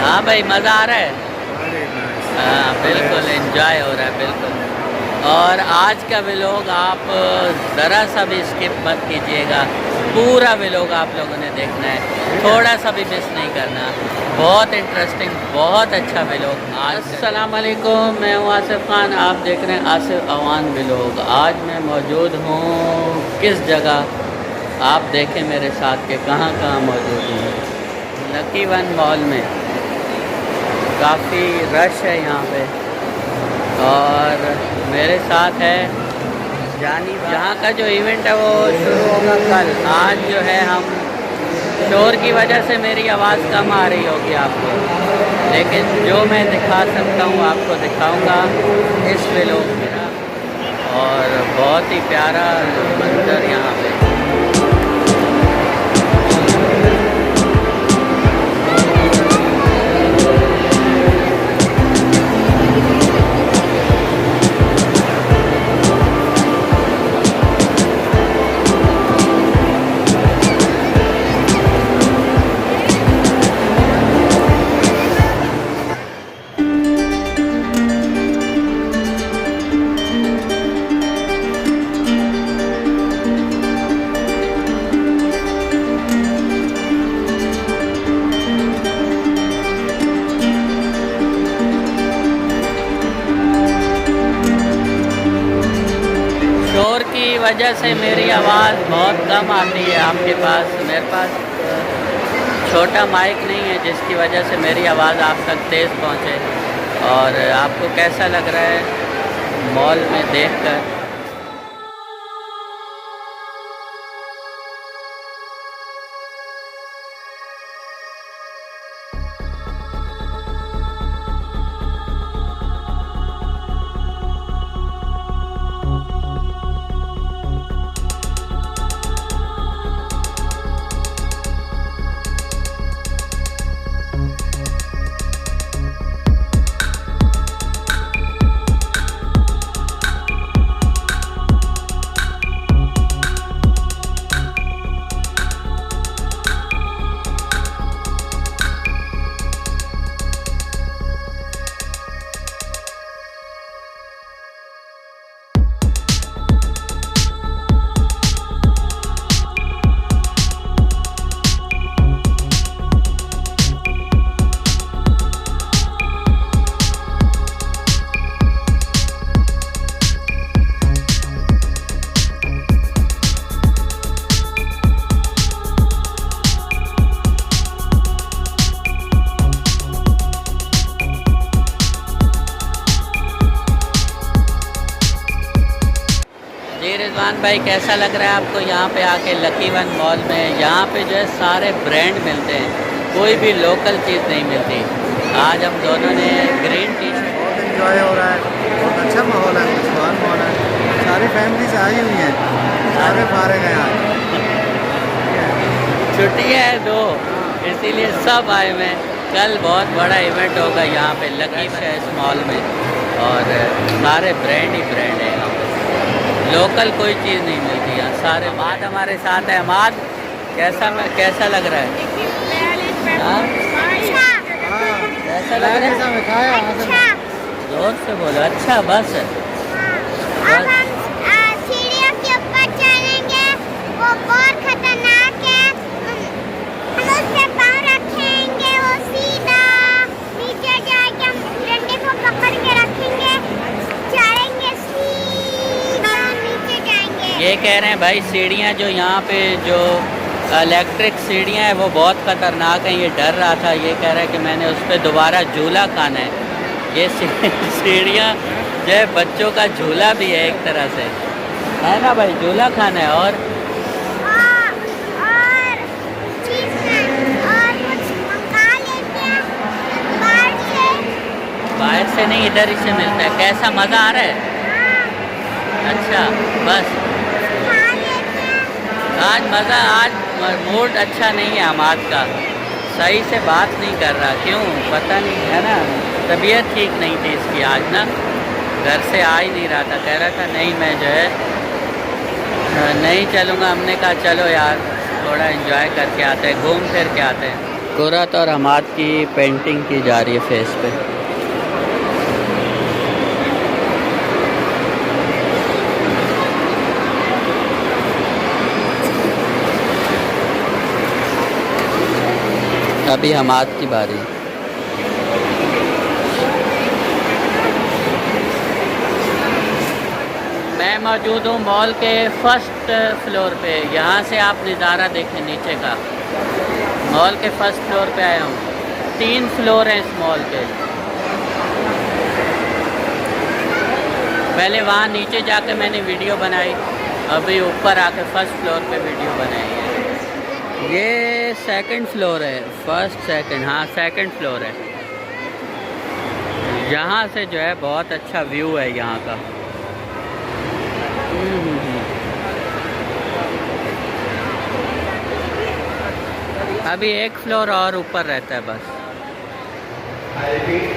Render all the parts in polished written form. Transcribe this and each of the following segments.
हाँ भाई, मज़ा आ रहा है। अरे नाइस। हाँ बिल्कुल, एंजॉय हो रहा है बिल्कुल। और आज का व्लॉग आप ज़रा सा भी स्किप मत कीजिएगा, पूरा व्लॉग आप लोगों ने देखना है, थोड़ा सा भी मिस नहीं करना। बहुत इंटरेस्टिंग, बहुत अच्छा व्लॉग। अस्सलाम वालेकुम, मैं हूँ आसिफ खान, आप देख रहे हैं आसिफ अवान व्लॉग। आज मैं मौजूद हूँ किस जगह, आप देखें मेरे साथ के कहाँ कहाँ मौजूद हूँ। लकी वन मॉल में काफ़ी रश है यहाँ पे, और मेरे साथ है जानी। जहाँ का जो इवेंट है वो शुरू होगा कल। आज जो है हम शोर की वजह से मेरी आवाज़ कम आ रही होगी आपको, लेकिन जो मैं दिखा सकता हूँ आपको दिखाऊंगा इस व्लॉग में। और बहुत ही प्यारा मंजर यहाँ पे। शोर की वजह से मेरी आवाज़ बहुत कम आती है आपके पास। मेरे पास छोटा माइक नहीं है, जिसकी वजह से मेरी आवाज़ आप तक तेज़ पहुँचे। और आपको कैसा लग रहा है मॉल में देखकर? जी रिजवान भाई, कैसा लग रहा है आपको यहाँ पे आके लकी वन मॉल में? यहाँ पे जो है सारे ब्रांड मिलते हैं, कोई भी लोकल चीज़ नहीं मिलती। आज हम दोनों ने ग्रीन टी शर्ट। बहुत इन्जॉय हो रहा है, बहुत अच्छा माहौल है, खुशहाल माहौल है। सारी फैमिली से आई हुई हैं, सारे फारिग हैं आज। छुट्टियाँ है दो, इसीलिए सब आए हुए हैं। कल बहुत बड़ा इवेंट होगा यहाँ पे लकी इस मॉल में, और सारे ब्रांड ही ब्रांड है यहाँ पे। लोकल कोई चीज़ नहीं मिलती यहाँ, सारे। अमाद हमारे साथ है। अमाद, कैसा लग रहा है? हाँ? कैसा लग रहा है? जोर से बोलो। अच्छा, बस अब हम सीढ़ियों के ऊपर चढ़ेंगे, वो बहुत खतरनाक है। हम उस पे पाँव रखेंगे, वो सीधा नीचे जाएगा। हम डंडे को पकड़ के रखेंगे, चढ़ेंगे, सीधा नीचे जाएंगे। ये कह रहे हैं भाई, सीढ़ियाँ जो यहाँ पे जो इलेक्ट्रिक सीढ़ियाँ हैं वो बहुत ख़तरनाक हैं। ये डर रहा था, ये कह रहा है कि मैंने उस पर दोबारा झूला खाना है। ये सीढ़ियाँ जो है बच्चों का झूला भी है एक तरह से, है ना भाई? झूला खाना है। और कुछ मंगा लेते हैं बाहर से। बाहर से नहीं, इधर ही से मिलता है। कैसा मज़ा आ रहा है? अच्छा, बस खा लेते हैं। आज मज़ा, आज मूड अच्छा नहीं है हमाद का, सही से बात नहीं कर रहा। क्यों पता नहीं, है ना? तबीयत ठीक नहीं थी इसकी आज ना, घर से आ ही नहीं रहा था। कह रहा था नहीं मैं जो है नहीं चलूँगा। हमने कहा चलो यार थोड़ा एंजॉय करके आते हैं, घूम फिर के आते हैं। कुरत और हमाद की पेंटिंग की जा रही है फेस पे। अभी हमाद की बारी। मैं मौजूद हूँ मॉल के फर्स्ट फ्लोर पे। यहाँ से आप नज़ारा देखें नीचे का। मॉल के फर्स्ट फ्लोर पे आया हूँ। 3 फ्लोर हैं इस मॉल के। पहले वहाँ नीचे जाके मैंने वीडियो बनाई, अभी ऊपर आके फर्स्ट फ्लोर पे वीडियो बनाई है। ये सेकंड फ्लोर है, फर्स्ट सेकंड, हाँ सेकंड फ्लोर है। यहाँ से जो है बहुत अच्छा व्यू है यहाँ का। अभी एक फ्लोर और ऊपर रहता है बस।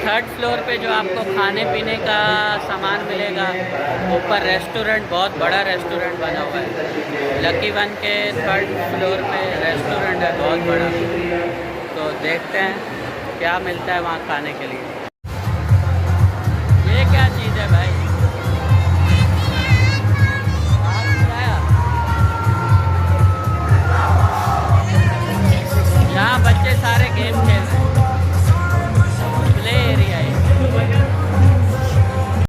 थर्ड फ्लोर पे जो आपको खाने पीने का सामान मिलेगा, ऊपर रेस्टोरेंट, बहुत बड़ा रेस्टोरेंट बना हुआ है। लकी वन के थर्ड फ्लोर पे रेस्टोरेंट है बहुत बड़ा। तो देखते हैं क्या मिलता है वहाँ खाने के लिए। ये क्या चीज़ है भाई?